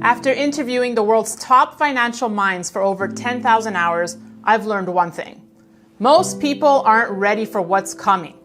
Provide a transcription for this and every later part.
After interviewing the world's top financial minds for over 10,000 hours, I've learned one thing. Most people aren't ready for what's coming.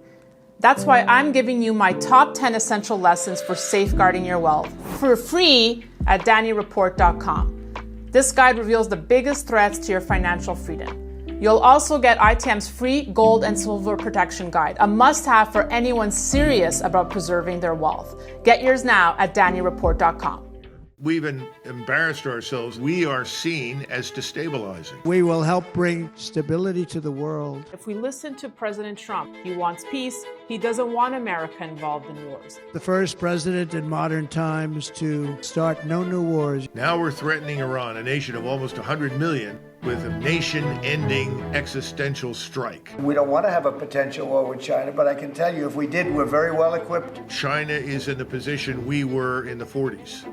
That's why I'm giving you my top 10 essential lessons for safeguarding your wealth for free at DaniReport.com. This guide reveals the biggest threats to your financial freedom. You'll also get ITM's free gold and silver protection guide, a must-have for anyone serious about preserving their wealth. Get yours now at DaniReport.com. We've embarrassed ourselves. We are seen as destabilizing. We will help bring stability to the world. If we listen to President Trump, he wants peace. He doesn't want America involved in wars. The first president in modern times to start no new wars. Now we're threatening Iran, a nation of almost 100 million, with a nation-ending existential strike. We don't want to have a potential war with China, but I can tell you if we did, we're very well equipped. China is in the position we were in the 40s.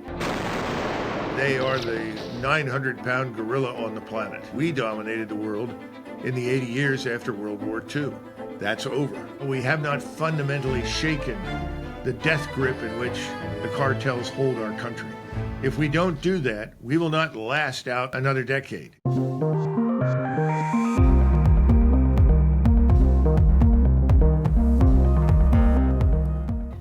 They are the 900-pound gorilla on the planet. We dominated the world in the 80 years after World War II. That's over. We have not fundamentally shaken the death grip in which the cartels hold our country. If we don't do that, we will not last out another decade.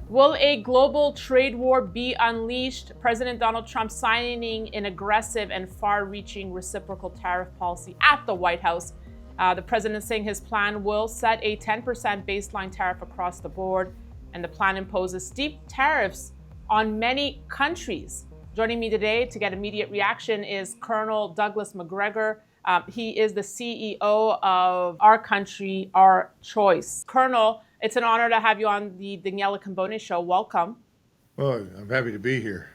Will a global trade war be unleashed? President Donald Trump signing an aggressive and far-reaching reciprocal tariff policy at the White House. The president saying his plan will set a 10% baseline tariff across the board, and the plan imposes steep tariffs on many countries. Joining me today to get immediate reaction is Colonel Douglas Macgregor. He is the CEO of Our Country, Our Choice. Colonel, it's an honor to have you on the Daniela Cambone show. Welcome. Well, I'm happy to be here.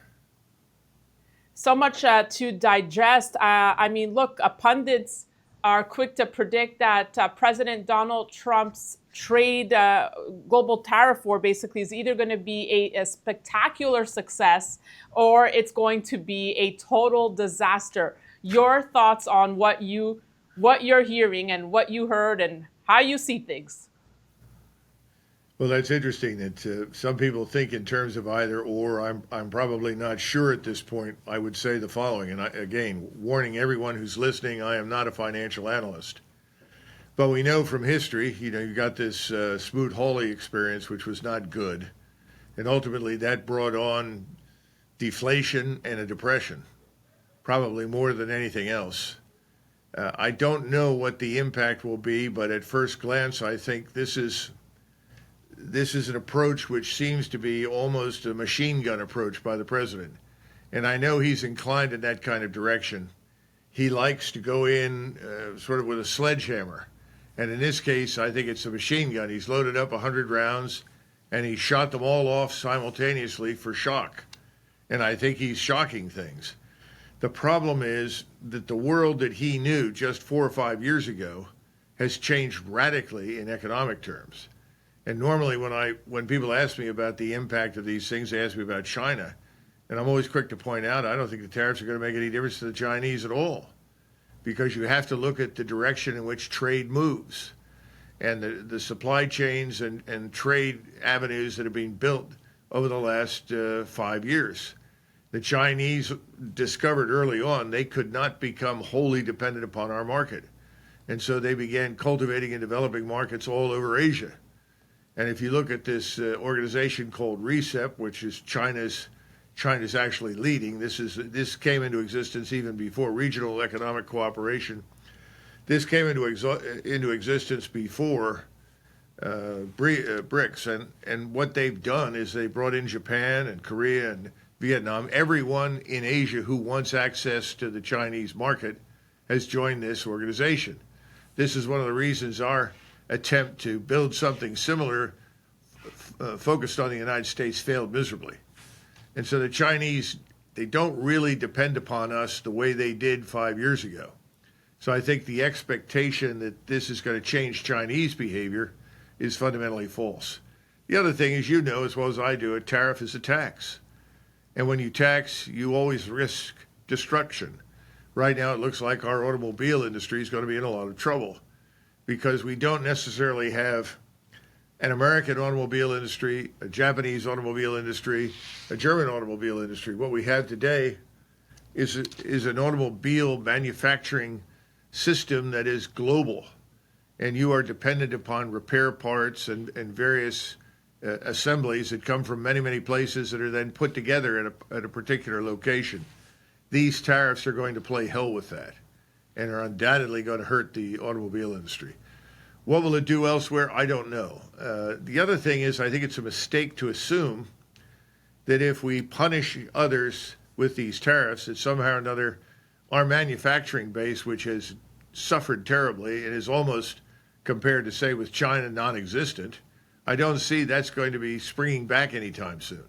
So much to digest. Look, pundits are quick to predict that President Donald Trump's trade global tariff war basically is either going to be a spectacular success or it's going to be a total disaster. Your thoughts on what you're hearing and what you heard and how you see things? Well, that's interesting that some people think in terms of either or. I'm probably not sure at this point. I would say the following, and again, warning everyone who's listening, I am not a financial analyst. But we know from history, you got this Smoot-Hawley experience, which was not good. And ultimately that brought on deflation and a depression, probably more than anything else. I don't know what the impact will be, but at first glance, I think this is an approach which seems to be almost a machine gun approach by the president. And I know he's inclined in that kind of direction. He likes to go in sort of with a sledgehammer. And in this case, I think it's a machine gun. He's loaded up 100 rounds and he shot them all off simultaneously for shock. And I think he's shocking things. The problem is that the world that he knew just 4 or 5 years ago has changed radically in economic terms. And normally when people ask me about the impact of these things, they ask me about China. And I'm always quick to point out, I don't think the tariffs are going to make any difference to the Chinese at all, because you have to look at the direction in which trade moves and the supply chains and trade avenues that have been built over the last 5 years. The Chinese discovered early on they could not become wholly dependent upon our market. And so they began cultivating and developing markets all over Asia. And if you look at this organization called RCEP, which is China's actually leading, this came into existence even before regional economic cooperation. This came into existence before BRICS, and what they've done is they brought in Japan and Korea and Vietnam. Everyone in Asia who wants access to the Chinese market has joined this organization. This is one of the reasons our attempt to build something similar focused on the United States failed miserably. And so the Chinese, they don't really depend upon us the way they did 5 years ago. So I think the expectation that this is going to change Chinese behavior is fundamentally false. The other thing is, you know as well as I do, a tariff is a tax. And when you tax, you always risk destruction. Right now, it looks like our automobile industry is going to be in a lot of trouble, because we don't necessarily have an American automobile industry, a Japanese automobile industry, a German automobile industry. What we have today is an automobile manufacturing system that is global, and you are dependent upon repair parts and various assemblies that come from many, many places that are then put together at a particular location. These tariffs are going to play hell with that and are undoubtedly going to hurt the automobile industry. What will it do elsewhere? I don't know. The other thing is, I think it's a mistake to assume that if we punish others with these tariffs, that somehow or another our manufacturing base, which has suffered terribly and is almost, compared to, say, with China, non-existent, I don't see that's going to be springing back anytime soon.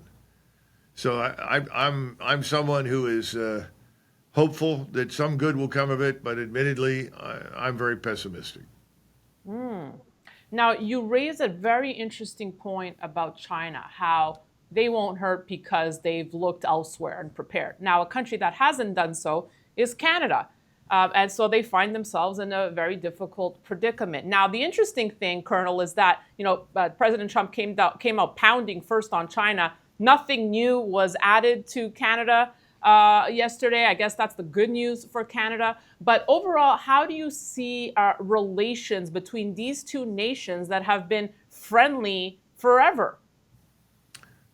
So I'm someone who is hopeful that some good will come of it, but admittedly, I'm very pessimistic. Now, you raise a very interesting point about China, how they won't hurt because they've looked elsewhere and prepared. Now, a country that hasn't done so is Canada. And so they find themselves in a very difficult predicament. Now, the interesting thing, Colonel, is that President Trump came out pounding first on China. Nothing new was added to Canada yesterday. I guess that's the good news for Canada. But overall, how do you see relations between these two nations that have been friendly forever?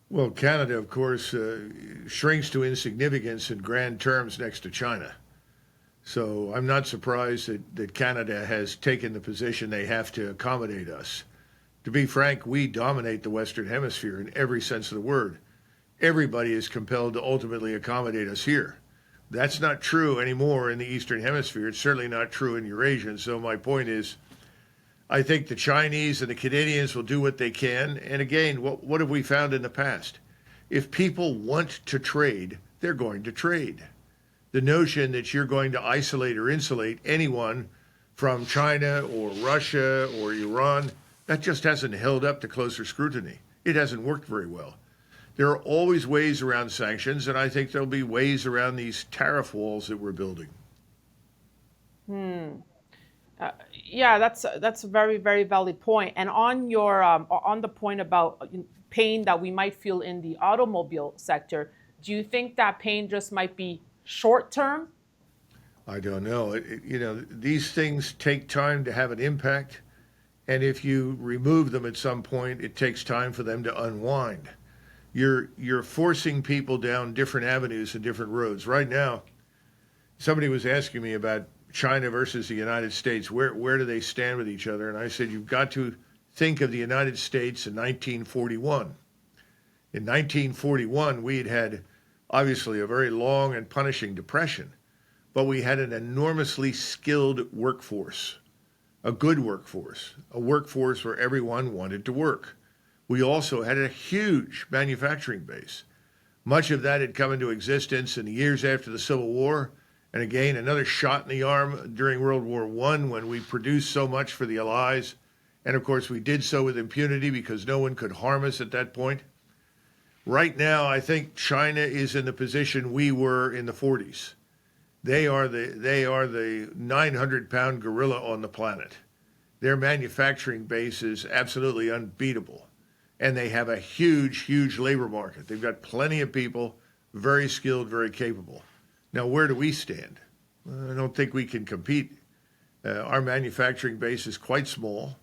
Well, Canada, of course, shrinks to insignificance in grand terms next to China. So I'm not surprised that Canada has taken the position they have to accommodate us. To be frank, we dominate the Western Hemisphere in every sense of the word. Everybody is compelled to ultimately accommodate us here. That's not true anymore in the Eastern Hemisphere. It's certainly not true in Eurasia. And so my point is, I think the Chinese and the Canadians will do what they can. And again, what have we found in the past? If people want to trade, they're going to trade. The notion that you're going to isolate or insulate anyone from China or Russia or Iran, that just hasn't held up to closer scrutiny. It hasn't worked very well. There are always ways around sanctions, and I think there'll be ways around these tariff walls that we're building. Yeah, that's a very, very valid point. And on your on the point about pain that we might feel in the automobile sector, do you think that pain just might be short term? I don't know. These things take time to have an impact, and if you remove them at some point, it takes time for them to unwind. You're forcing people down different avenues and different roads. Right now, somebody was asking me about China versus the United States. Where do they stand with each other? And I said, you've got to think of the United States in 1941. In 1941, we had obviously a very long and punishing depression, but we had an enormously skilled workforce, a good workforce, a workforce where everyone wanted to work. We also had a huge manufacturing base. Much of that had come into existence in the years after the Civil War, and again, another shot in the arm during World War I when we produced so much for the Allies. And of course, we did so with impunity because no one could harm us at that point. Right now, I think China is in the position we were in the 40s. They are the 900-pound gorilla on the planet. Their manufacturing base is absolutely unbeatable. And they have a huge, huge labor market. They've got plenty of people, very skilled, very capable. Now, where do we stand? I don't think we can compete. Our manufacturing base is quite small,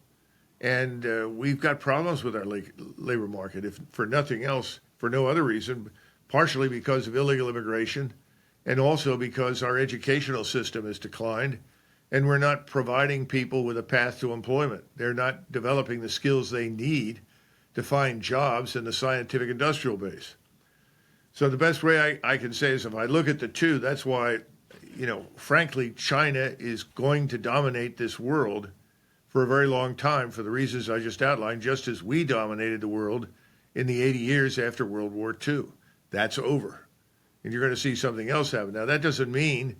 and we've got problems with our labor market, if for nothing else, for no other reason, partially because of illegal immigration, and also because our educational system has declined, and we're not providing people with a path to employment. They're not developing the skills they need to find jobs in the scientific industrial base. So the best way I can say is if I look at the two, that's why, frankly, China is going to dominate this world for a very long time for the reasons I just outlined, just as we dominated the world in the 80 years after World War II. That's over. And you're going to see something else happen. Now, that doesn't mean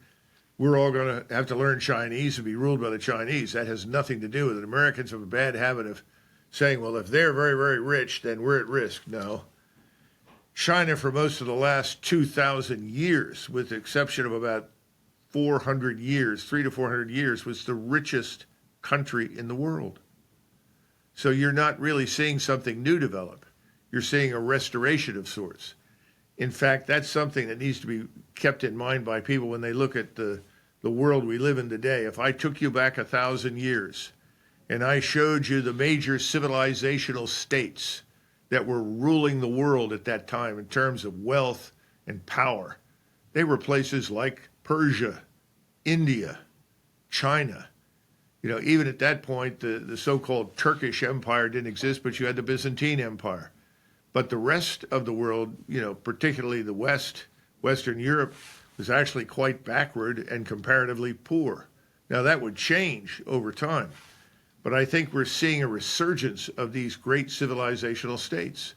we're all going to have to learn Chinese and be ruled by the Chinese. That has nothing to do with it. Americans have a bad habit of saying, well, if they're very, very rich, then we're at risk. No. China, for most of the last 2,000 years, with the exception of about 400 years, 300 to 400 years, was the richest country in the world. So you're not really seeing something new develop. You're seeing a restoration of sorts. In fact, that's something that needs to be kept in mind by people when they look at the world we live in today. If I took you back 1,000 years and I showed you the major civilizational states that were ruling the world at that time in terms of wealth and power, they were places like Persia, India, China. Even at that point, the so-called Turkish Empire didn't exist, but you had the Byzantine Empire. But the rest of the world, particularly the West, Western Europe, was actually quite backward and comparatively poor. Now, that would change over time. But I think we're seeing a resurgence of these great civilizational states.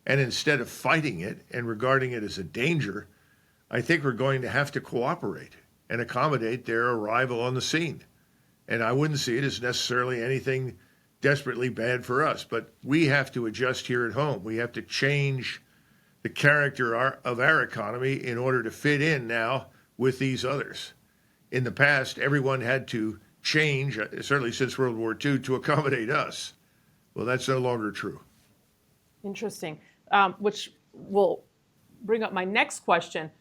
And instead of fighting it and regarding it as a danger, I think we're going to have to cooperate and accommodate their arrival on the scene. And I wouldn't see it as necessarily anything desperately bad for us, but we have to adjust here at home. We have to change the character of our economy in order to fit in now with these others. In the past, everyone had to change, certainly since World War II, to accommodate us. Well, that's no longer true. Interesting, which will bring up my next question.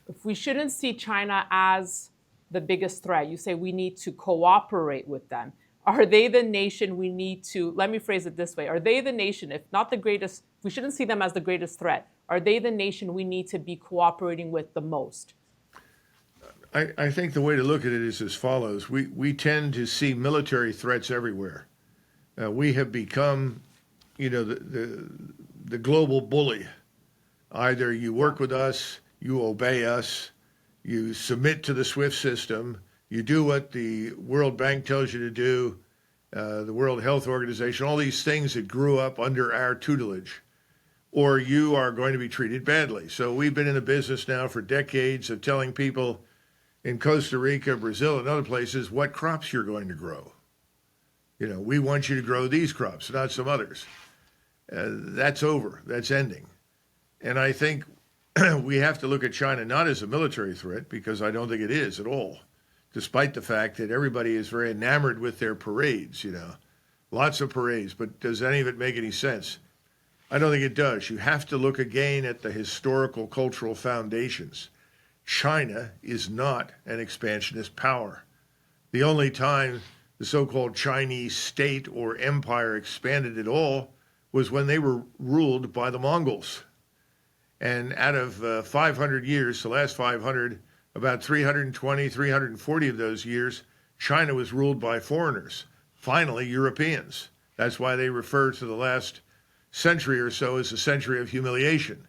If we shouldn't see China as the biggest threat, you say we need to cooperate with them. Are they the nation we need to, let me phrase it this way, are they the nation, if not the greatest, we shouldn't see them as the greatest threat, are they the nation we need to be cooperating with the most? I think the way to look at it is as follows. We tend to see military threats everywhere. We have become, the global bully. Either you work with us, you obey us, you submit to the SWIFT system, you do what the World Bank tells you to do, the World Health Organization, all these things that grew up under our tutelage, or you are going to be treated badly. So we've been in the business now for decades of telling people in Costa Rica, Brazil, and other places what crops you're going to grow. We want you to grow these crops, not some others. That's over. That's ending. And I think we have to look at China not as a military threat, because I don't think it is at all, despite the fact that everybody is very enamored with their parades, lots of parades, but does any of it make any sense? I don't think it does. You have to look again at the historical, cultural foundations. China is not an expansionist power. The only time the so-called Chinese state or empire expanded at all was when they were ruled by the Mongols. And out of 500 years, the last 500, about 320, 340 of those years, China was ruled by foreigners, finally Europeans. That's why they refer to the last century or so as a century of humiliation,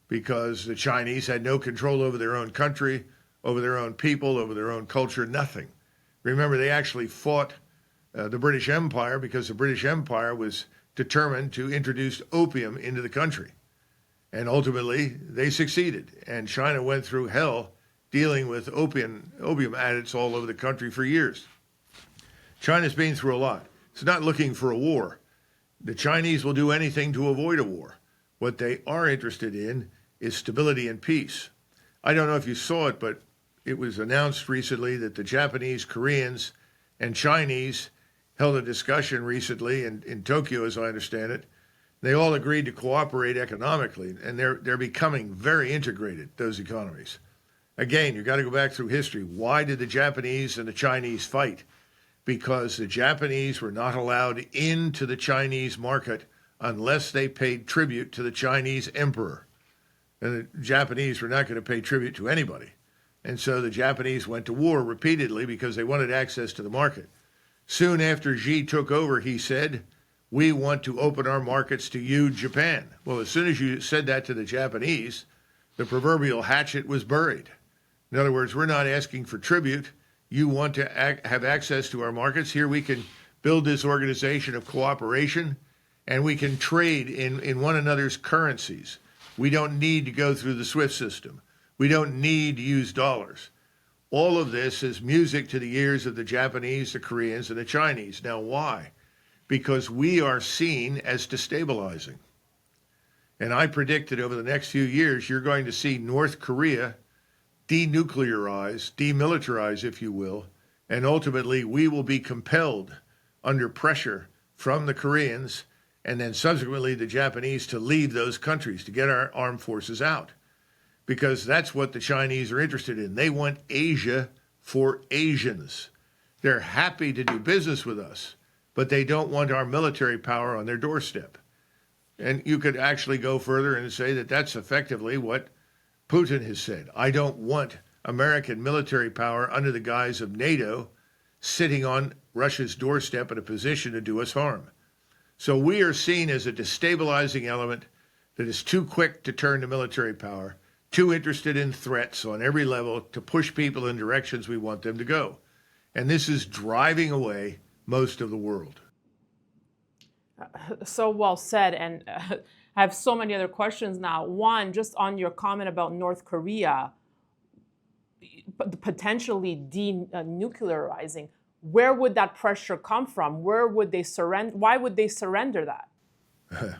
because the Chinese had no control over their own country, over their own people, over their own culture, nothing. Remember, they actually fought the British Empire because the British Empire was determined to introduce opium into the country. And ultimately, they succeeded. And China went through hell dealing with opium addicts all over the country for years. China's been through a lot. It's not looking for a war. The Chinese will do anything to avoid a war. What they are interested in is stability and peace. I don't know if you saw it, but it was announced recently that the Japanese, Koreans, and Chinese held a discussion recently in Tokyo, as I understand it. They all agreed to cooperate economically, and they're becoming very integrated, those economies. Again, you've got to go back through history. Why did the Japanese and the Chinese fight? Because the Japanese were not allowed into the Chinese market unless they paid tribute to the Chinese emperor. And the Japanese were not going to pay tribute to anybody. And so the Japanese went to war repeatedly because they wanted access to the market. Soon after Xi took over, he said, "We want to open our markets to you, Japan." Well, as soon as you said that to the Japanese, the proverbial hatchet was buried. In other words, we're not asking for tribute. You want to have access to our markets. Here we can build this organization of cooperation, and we can trade in one another's currencies. We don't need to go through the SWIFT system. We don't need to use dollars. All of this is music to the ears of the Japanese, the Koreans, and the Chinese. Now, why? Because we are seen as destabilizing. And I predict that over the next few years, you're going to see North Korea denuclearize, demilitarize, if you will, and ultimately we will be compelled under pressure from the Koreans and then subsequently the Japanese to leave those countries, to get our armed forces out. because that's what the Chinese are interested in. They want Asia for Asians. They're happy to do business with us, but they don't want our military power on their doorstep. And you could actually go further and say that that's effectively what Putin has said. I don't want American military power under the guise of NATO sitting on Russia's doorstep in a position to do us harm. So we are seen as a destabilizing element that is too quick to turn to military power, too interested in threats on every level to push people in directions we want them to go. And this is driving away most of the world. So well said. And I have so many other questions now. One, just on your comment about North Korea potentially denuclearizing, where would that pressure come from? Where would they surrender? Why would they surrender that?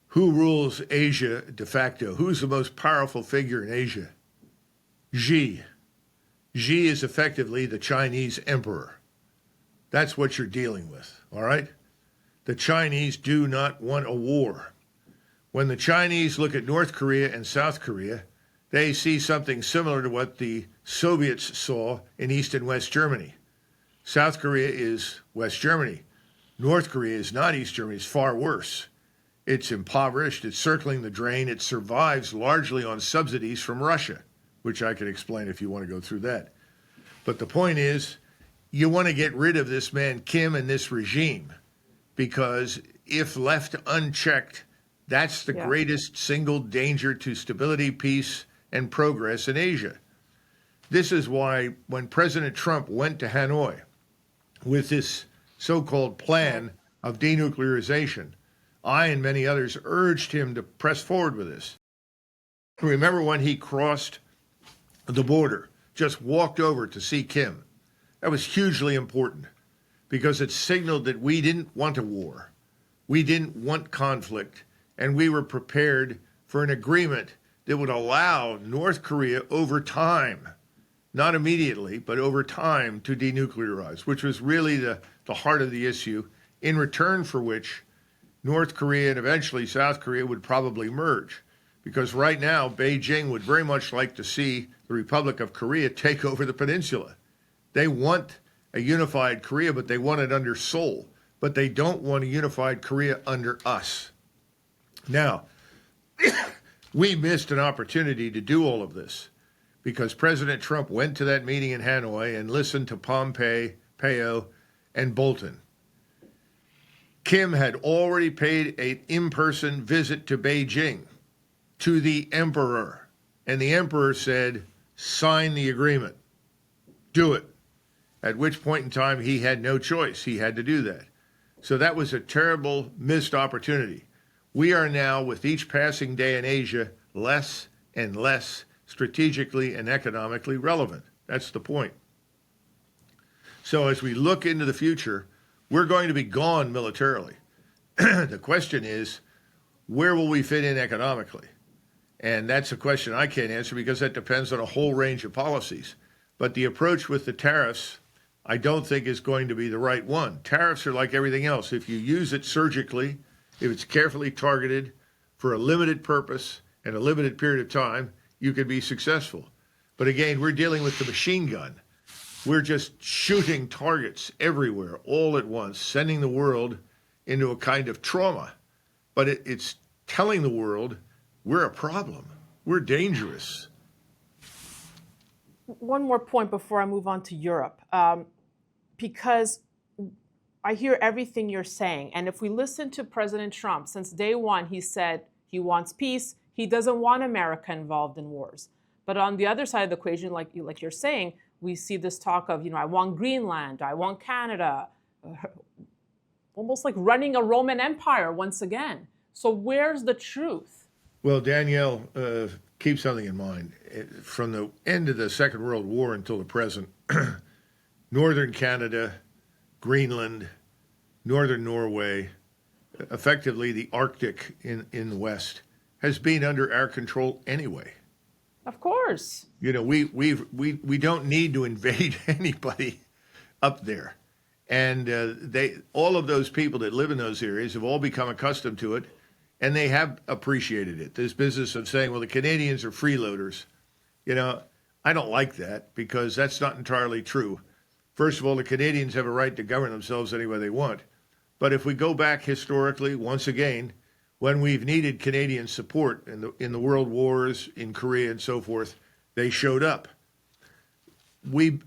Who rules Asia de facto? Who's the most powerful figure in Asia? Xi. Xi is effectively the Chinese emperor. That's what you're dealing with, all right? The Chinese do not want a war. When the Chinese look at North Korea and South Korea, they see something similar to what the Soviets saw in East and West Germany. South Korea is West Germany. North Korea is not East Germany. It's far worse. It's impoverished. It's circling the drain. It survives largely on subsidies from Russia, which I can explain if you want to go through that. But the point is, you want to get rid of this man Kim and this regime, because if left unchecked, that's the greatest single danger to stability, peace, and progress in Asia. This is why when President Trump went to Hanoi with this so-called plan of denuclearization, I and many others urged him to press forward with this. Remember when he crossed the border, just walked over to see Kim? That was hugely important because it signaled that we didn't want a war. We didn't want conflict, and we were prepared for an agreement that would allow North Korea over time, not immediately, but over time, to denuclearize, which was really the heart of the issue, in return for which North Korea and eventually South Korea would probably merge. Because right now, Beijing would very much like to see the Republic of Korea take over the peninsula. They want a unified Korea, but they want it under Seoul. But they don't want a unified Korea under us. Now, we missed an opportunity to do all of this because President Trump went to that meeting in Hanoi and listened to Pompeo, and Bolton. Kim had already paid an in-person visit to Beijing to the emperor, and the emperor said, sign the agreement, do it. At which point in time, he had no choice. He had to do that. So that was a terrible missed opportunity. We are now, with each passing day in Asia, less and less strategically and economically relevant. That's the point. So as we look into the future, we're going to be gone militarily. The question is, where will we fit in economically? And that's a question I can't answer because that depends on a whole range of policies. But the approach with the tariffs, I don't think is going to be the right one. Tariffs are like everything else. If you use it surgically, if it's carefully targeted for a limited purpose and a limited period of time, you can be successful. But again, we're dealing with the machine gun. We're just shooting targets everywhere all at once, sending the world into a kind of trauma. But it's telling the world we're a problem. We're dangerous. One more point before I move on to Europe, because I hear everything you're saying. And if we listen to President Trump, since day one, he said he wants peace. He doesn't want America involved in wars. But on the other side of the equation, like you're saying, we see this talk of, I want Greenland, I want Canada, almost like running a Roman Empire once again. So where's the truth? Well, Danielle, keep something in mind. From the end of the Second World War until the present, northern Canada, Greenland, northern Norway, effectively the Arctic in the West, has been under our control anyway. Of course. We don't need to invade anybody up there. And all of those people that live in those areas have all become accustomed to it. And they have appreciated it. This business of saying, well, the Canadians are freeloaders. I don't like that because that's not entirely true. First of all, the Canadians have a right to govern themselves any way they want. But if we go back historically, once again, when we've needed Canadian support in the world wars, in Korea and so forth, they showed up. We've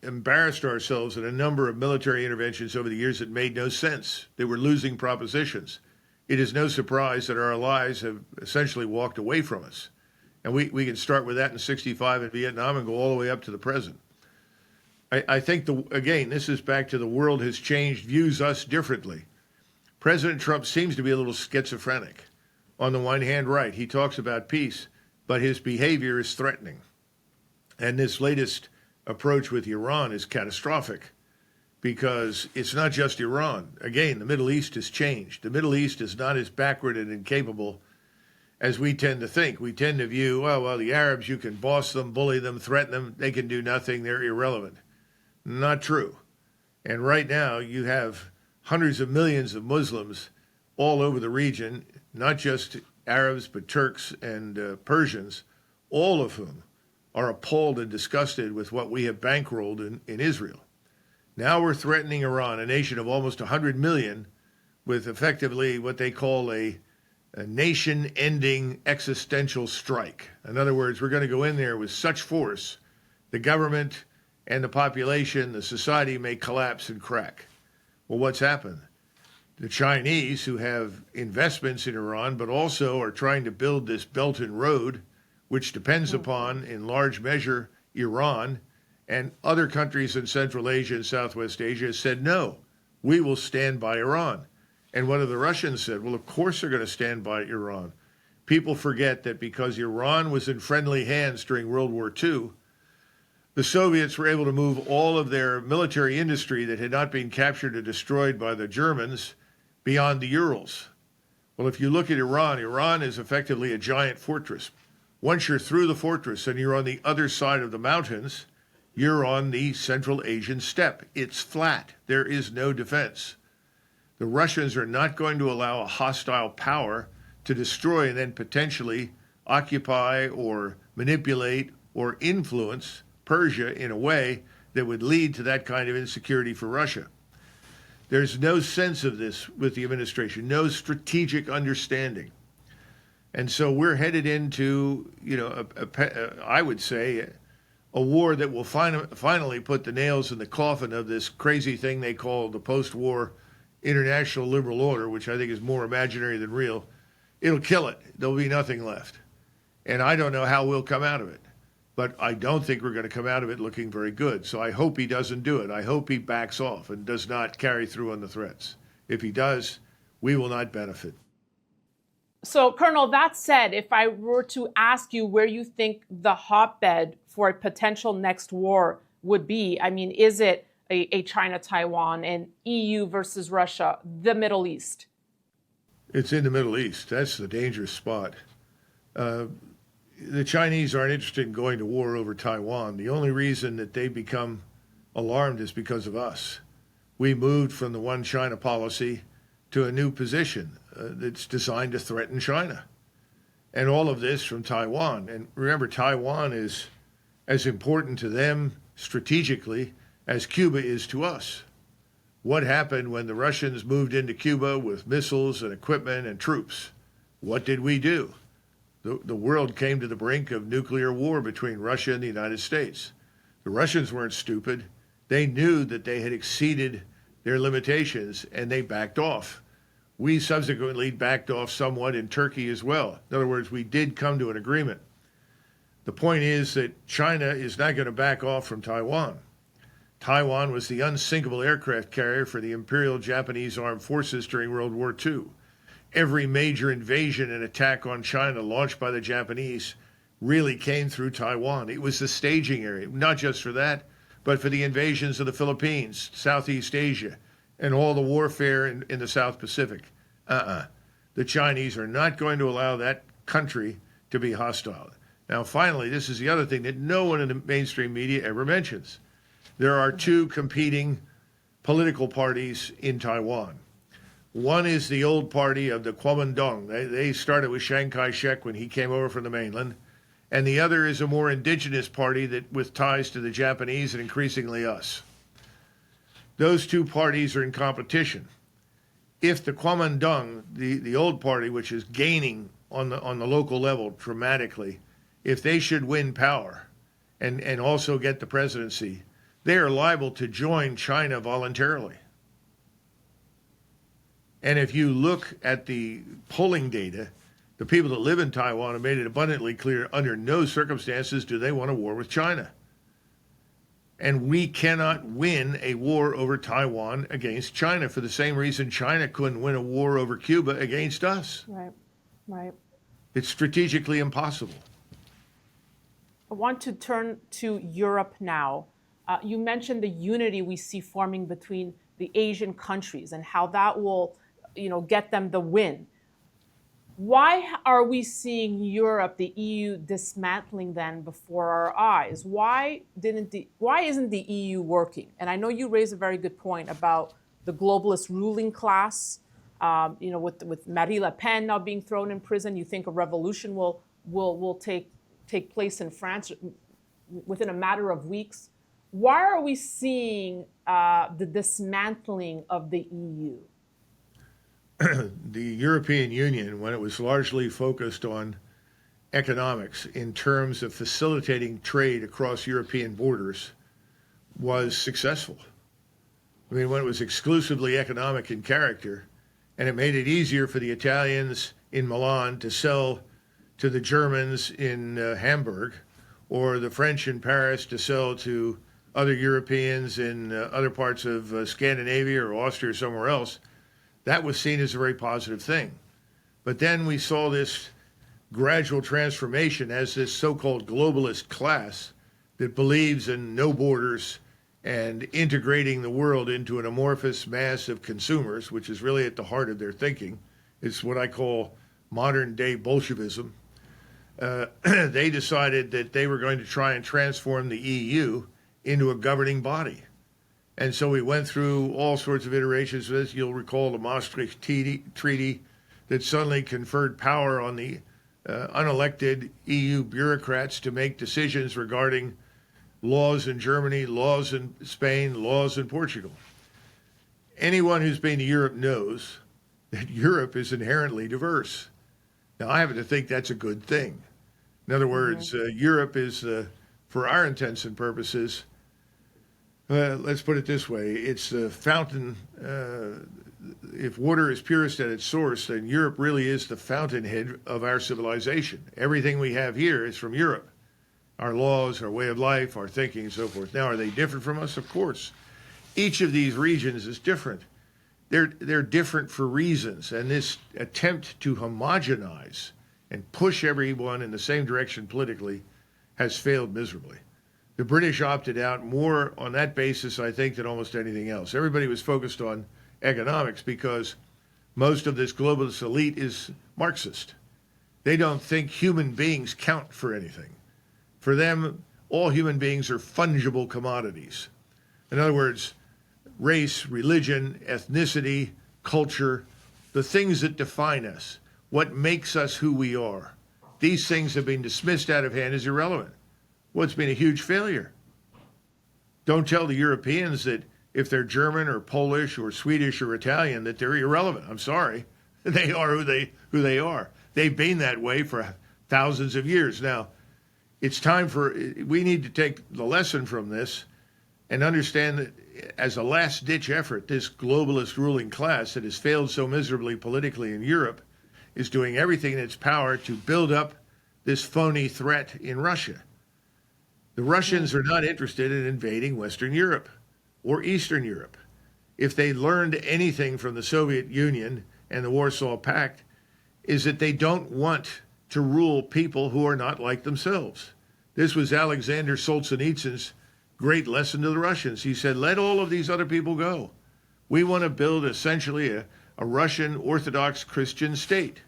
embarrassed ourselves in a number of military interventions over the years that made no sense. They were losing propositions. It is no surprise that our allies have essentially walked away from us. And we can start with that in 65 in Vietnam and go all the way up to the present. I think, again, this is back to the world has changed, views us differently. President Trump seems to be a little schizophrenic. On the one hand, right, he talks about peace, but his behavior is threatening. And this latest approach with Iran is catastrophic because it's not just Iran. Again, the Middle East has changed. The Middle East is not as backward and incapable as we tend to think. We tend to view, well, the Arabs, you can boss them, bully them, threaten them. They can do nothing. They're irrelevant. Not true. And right now you have hundreds of millions of Muslims all over the region, not just Arabs, but Turks and Persians, all of whom are appalled and disgusted with what we have bankrolled in Israel. Now we're threatening Iran, a nation of almost 100 million, with effectively what they call a nation-ending existential strike. In other words, we're going to go in there with such force, the government and the population, the society may collapse and crack. Well, what's happened? The Chinese, who have investments in Iran, but also are trying to build this Belt and Road, which depends upon, in large measure, Iran, and other countries in Central Asia and Southwest Asia, said, no, we will stand by Iran. And one of the Russians said, well, of course they're going to stand by Iran. People forget that because Iran was in friendly hands during World War II, the Soviets were able to move all of their military industry that had not been captured or destroyed by the Germans beyond the Urals. Well, if you look at Iran, Iran is effectively a giant fortress. Once you're through the fortress and you're on the other side of the mountains, you're on the Central Asian steppe. It's flat. There is no defense. The Russians are not going to allow a hostile power to destroy and then potentially occupy or manipulate or influence Persia in a way that would lead to that kind of insecurity for Russia. There's no sense of this with the administration, no strategic understanding. And so we're headed into, I would say, a war that will finally put the nails in the coffin of this crazy thing they call the post-war international liberal order, which I think is more imaginary than real. It'll kill it. There'll be nothing left. And I don't know how we'll come out of it. But I don't think we're going to come out of it looking very good. So I hope he doesn't do it. I hope he backs off and does not carry through on the threats. If he does, we will not benefit. So, Colonel, that said, if I were to ask you where you think the hotbed for a potential next war would be, I mean, is it a China-Taiwan, an EU versus Russia, the Middle East? It's in the Middle East. That's the dangerous spot. The Chinese aren't interested in going to war over Taiwan. The only reason that they become alarmed is because of us. We moved from the one China policy to a new position that's designed to threaten China. And all of this from Taiwan. And remember, Taiwan is as important to them strategically as Cuba is to us. What happened when the Russians moved into Cuba with missiles and equipment and troops? What did we do? The world came to the brink of nuclear war between Russia and the United States. The Russians weren't stupid. They knew that they had exceeded their limitations, and they backed off. We subsequently backed off somewhat in Turkey as well. In other words, we did come to an agreement. The point is that China is not going to back off from Taiwan. Taiwan was the unsinkable aircraft carrier for the Imperial Japanese Armed Forces during World War II. Every major invasion and attack on China launched by the Japanese really came through Taiwan. It was the staging area, not just for that, but for the invasions of the Philippines, Southeast Asia, and all the warfare in the South Pacific. The Chinese are not going to allow that country to be hostile. Now, finally, this is the other thing that no one in the mainstream media ever mentions. There are two competing political parties in Taiwan. One is the old party of the Kuomintang. They started with Chiang Kai-shek when he came over from the mainland. And the other is a more indigenous party that with ties to the Japanese and increasingly us. Those two parties are in competition. If the Kuomintang, the old party, which is gaining on the local level dramatically, if they should win power and also get the presidency, they are liable to join China voluntarily. And if you look at the polling data, the people that live in Taiwan have made it abundantly clear under no circumstances do they want a war with China. And we cannot win a war over Taiwan against China for the same reason China couldn't win a war over Cuba against us. Right, right. It's strategically impossible. I want to turn to Europe now. You mentioned the unity we see forming between the Asian countries and how that will, get them the win. Why are we seeing Europe, the EU, dismantling then before our eyes? Why isn't the EU working? And I know you raised a very good point about the globalist ruling class. With Marine Le Pen now being thrown in prison, you think a revolution will take place in France within a matter of weeks. Why are we seeing the dismantling of the EU? The European Union, when it was largely focused on economics in terms of facilitating trade across European borders, was successful. I mean, when it was exclusively economic in character, and it made it easier for the Italians in Milan to sell to the Germans in Hamburg, or the French in Paris to sell to other Europeans in other parts of Scandinavia or Austria or somewhere else, that was seen as a very positive thing. But then we saw this gradual transformation as this so-called globalist class that believes in no borders and integrating the world into an amorphous mass of consumers, which is really at the heart of their thinking. It's what I call modern-day Bolshevism. They decided that they were going to try and transform the EU into a governing body. And so we went through all sorts of iterations of this. You'll recall the Maastricht Treaty that suddenly conferred power on the unelected EU bureaucrats to make decisions regarding laws in Germany, laws in Spain, laws in Portugal. Anyone who's been to Europe knows that Europe is inherently diverse. Now, I happen to think that's a good thing. In other words, Europe is, for our intents and purposes, let's put it this way, it's the fountain. If water is purest at its source, then Europe really is the fountainhead of our civilization. Everything we have here is from Europe. Our laws, our way of life, our thinking, and so forth. Now, are they different from us? Of course. Each of these regions is different. They're different for reasons, and this attempt to homogenize and push everyone in the same direction politically has failed miserably. The British opted out more on that basis, I think, than almost anything else. Everybody was focused on economics because most of this globalist elite is Marxist. They don't think human beings count for anything. For them, all human beings are fungible commodities. In other words, race, religion, ethnicity, culture, the things that define us, what makes us who we are. These things have been dismissed out of hand as irrelevant. Well, it's been a huge failure. Don't tell the Europeans that if they're German or Polish or Swedish or Italian that they're irrelevant. I'm sorry. They are who they are. They've been that way for thousands of years. Now, it's time we need to take the lesson from this and understand that as a last-ditch effort, this globalist ruling class that has failed so miserably politically in Europe is doing everything in its power to build up this phony threat in Russia. The Russians are not interested in invading Western Europe or Eastern Europe. If they learned anything from the Soviet Union and the Warsaw Pact, is that they don't want to rule people who are not like themselves. This was Alexander Solzhenitsyn's great lesson to the Russians. He said, let all of these other people go. We want to build essentially a Russian Orthodox Christian state.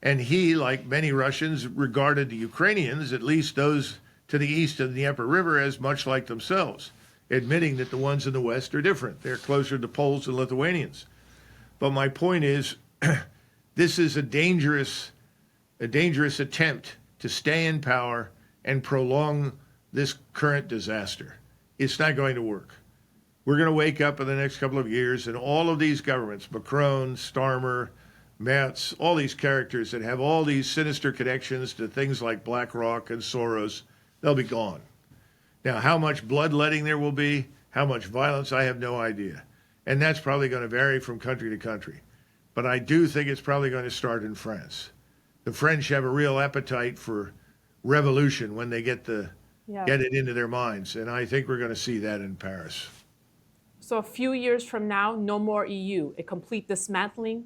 And he, like many Russians, regarded the Ukrainians, at least those to the east of the Dnieper River, as much like themselves, admitting that the ones in the west are different. They're closer to Poles and Lithuanians. But my point is, this is a dangerous attempt to stay in power and prolong this current disaster. It's not going to work. We're going to wake up in the next couple of years, and all of these governments, Macron, Starmer, Merz, all these characters that have all these sinister connections to things like BlackRock and Soros, they'll be gone. Now, how much bloodletting there will be, how much violence, I have no idea. And that's probably going to vary from country to country. But I do think it's probably going to start in France. The French have a real appetite for revolution when they get it into their minds. And I think we're going to see that in Paris. So a few years from now, no more EU, a complete dismantling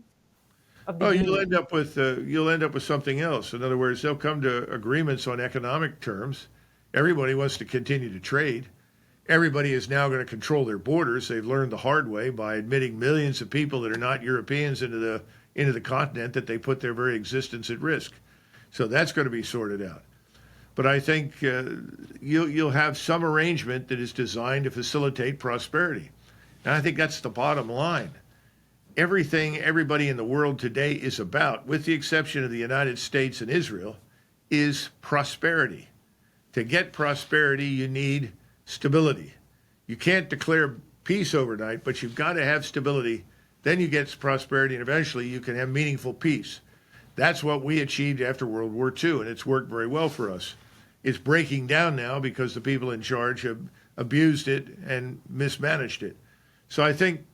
of the Union. You'll end up with something else. In other words, they'll come to agreements on economic terms. Everybody wants to continue to trade. Everybody is now going to control their borders. They've learned the hard way by admitting millions of people that are not Europeans into the continent, that they put their very existence at risk. So that's going to be sorted out. But I think you'll have some arrangement that is designed to facilitate prosperity. And I think that's the bottom line. Everything everybody in the world today is about, with the exception of the United States and Israel, is prosperity. To get prosperity, you need stability. You can't declare peace overnight, but you've got to have stability. Then you get prosperity, and eventually you can have meaningful peace. That's what we achieved after World War II, and it's worked very well for us. It's breaking down now because the people in charge have abused it and mismanaged it. So I think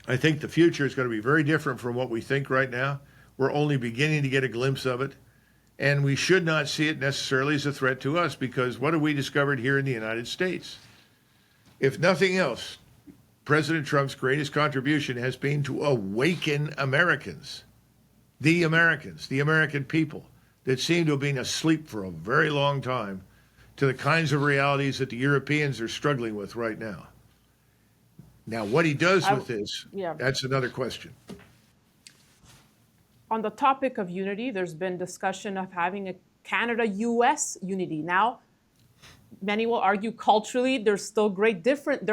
the future is going to be very different from what we think right now. We're only beginning to get a glimpse of it. And we should not see it necessarily as a threat to us, because what have we discovered here in the United States? If nothing else, President Trump's greatest contribution has been to awaken Americans, the American people that seem to have been asleep for a very long time, to the kinds of realities that the Europeans are struggling with right now. Now, what he does with this, that's another question. On the topic of unity, there's been discussion of having a Canada-US unity. Now, many will argue culturally there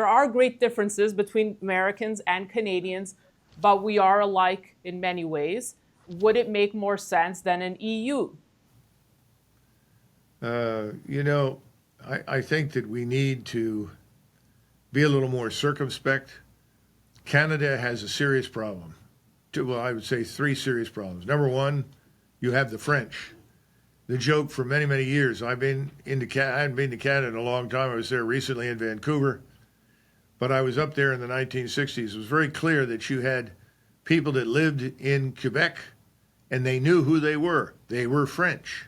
are great differences between Americans and Canadians, but we are alike in many ways. Would it make more sense than an EU? I think that we need to be a little more circumspect. Canada has a serious problem. I would say three serious problems. Number one, you have the French. The joke for many, many years. I hadn't been to Canada in a long time. I was there recently in Vancouver. But I was up there in the 1960s. It was very clear that you had people that lived in Quebec, and they knew who they were. They were French.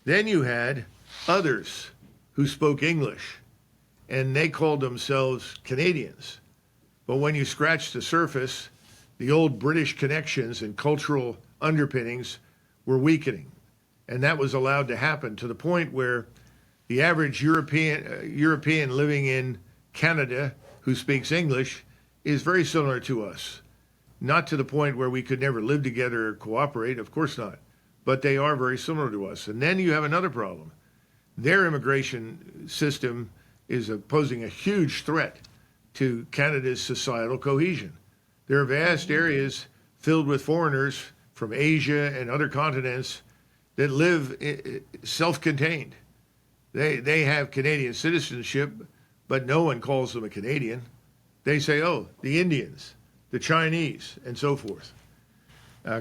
Then you had others who spoke English, and they called themselves Canadians. But when you scratch the surface, the old British connections and cultural underpinnings were weakening. And that was allowed to happen to the point where the average European living in Canada who speaks English is very similar to us. Not to the point where we could never live together or cooperate, of course not. But they are very similar to us. And then you have another problem. Their immigration system is posing a huge threat to Canada's societal cohesion. There are vast areas filled with foreigners from Asia and other continents that live self-contained. They have Canadian citizenship, but no one calls them a Canadian. They say, oh, the Indians, the Chinese, and so forth.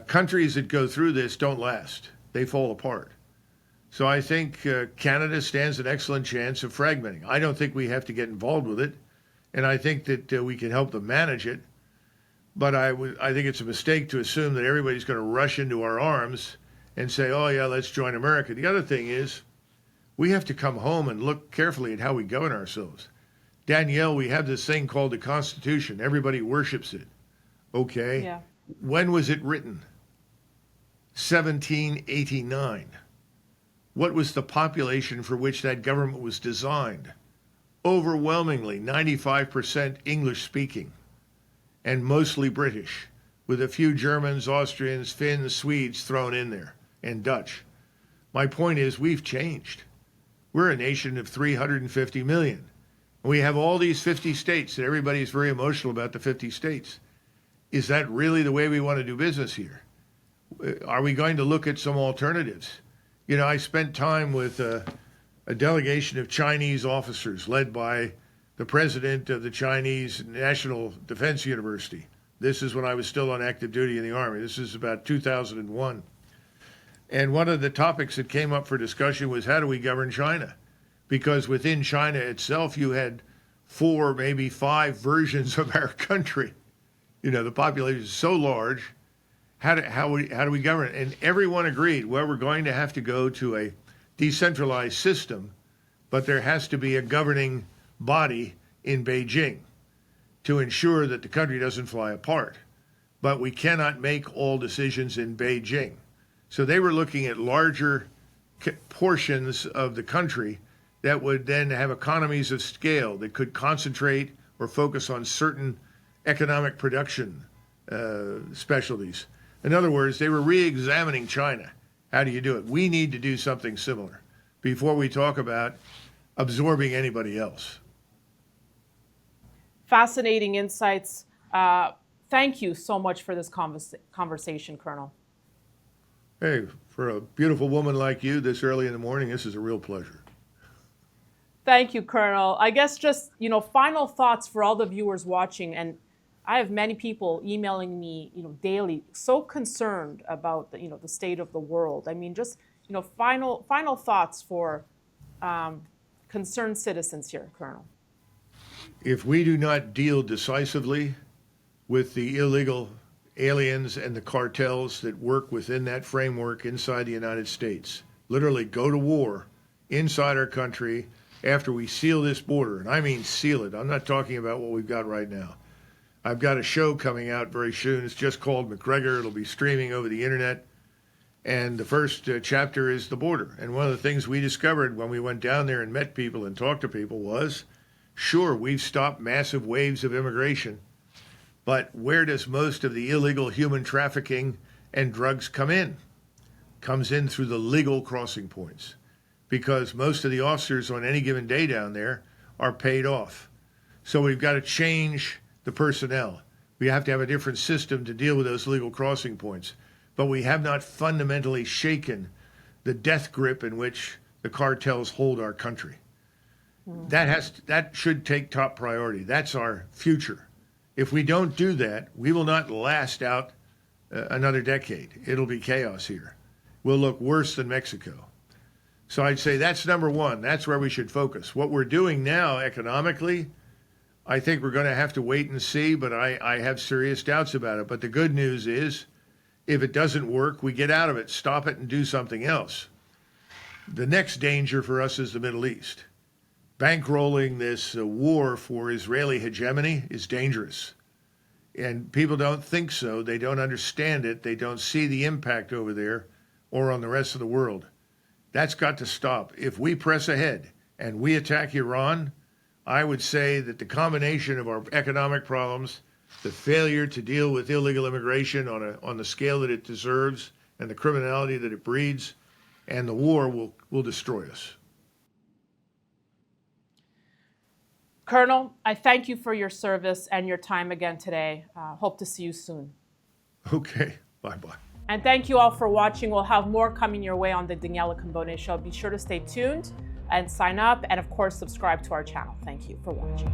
Countries that go through this don't last. They fall apart. So I think Canada stands an excellent chance of fragmenting. I don't think we have to get involved with it, and I think that we can help them manage it. But I think it's a mistake to assume that everybody's going to rush into our arms and say, oh, yeah, let's join America. The other thing is we have to come home and look carefully at how we govern ourselves. Danielle, we have this thing called the Constitution. Everybody worships it. Okay. Yeah. When was it written? 1789. What was the population for which that government was designed? Overwhelmingly, 95% English speaking, and mostly British, with a few Germans, Austrians, Finns, Swedes thrown in there, and Dutch. My point is, we've changed. We're a nation of 350 million. We have all these 50 states, and everybody's very emotional about the 50 states. is that really the way we want to do business here? Are we going to look at some alternatives? You know, I spent time with a delegation of Chinese officers led by the president of the Chinese National Defense University. This is when I was still on active duty in the Army. This is about 2001. And one of the topics that came up for discussion was, how do we govern China? Because within China itself, you had 4, maybe 5 versions of our country. You know, the population is so large. How do we govern it? And everyone agreed, well, we're going to have to go to a decentralized system, but there has to be a governing body in Beijing to ensure that the country doesn't fly apart. But we cannot make all decisions in Beijing. So they were looking at larger portions of the country that would then have economies of scale that could concentrate or focus on certain economic production specialties. In other words, they were re-examining China. How do you do it? We need to do something similar before we talk about absorbing anybody else. Fascinating insights. Thank you so much for this conversation, Colonel. Hey, for a beautiful woman like you this early in the morning, this is a real pleasure. Thank you, Colonel. I guess just, final thoughts for all the viewers watching. And I have many people emailing me, daily, so concerned about the state of the world. I mean, just, final thoughts for concerned citizens here, Colonel. If we do not deal decisively with the illegal aliens and the cartels that work within that framework inside the United States, literally go to war inside our country after we seal this border, and I mean seal it. I'm not talking about what we've got right now. I've got a show coming out very soon. It's just called Macgregor. It'll be streaming over the internet. And the first chapter is the border. And one of the things we discovered when we went down there and met people and talked to people was, sure, we've stopped massive waves of immigration, but where does most of the illegal human trafficking and drugs come in? Comes in through the legal crossing points, because most of the officers on any given day down there are paid off. So we've got to change the personnel. We have to have a different system to deal with those legal crossing points. But we have not fundamentally shaken the death grip in which the cartels hold our country. That should take top priority. That's our future. If we don't do that, we will not last out another decade. It'll be chaos here. We'll look worse than Mexico. So I'd say that's number one. That's where we should focus. What we're doing now economically, I think we're going to have to wait and see, but I have serious doubts about it. But the good news is, if it doesn't work, we get out of it, stop it, and do something else. The next danger for us is the Middle East. Bankrolling this war for Israeli hegemony is dangerous. And people don't think so. They don't understand it. They don't see the impact over there or on the rest of the world. That's got to stop. If we press ahead and we attack Iran, I would say that the combination of our economic problems, the failure to deal with illegal immigration on the scale that it deserves, and the criminality that it breeds, and the war will destroy us. Colonel, I thank you for your service and your time again today. Hope to see you soon. Okay, bye-bye. And thank you all for watching. We'll have more coming your way on the Daniela Cambone Show. Be sure to stay tuned and sign up, and of course, subscribe to our channel. Thank you for watching.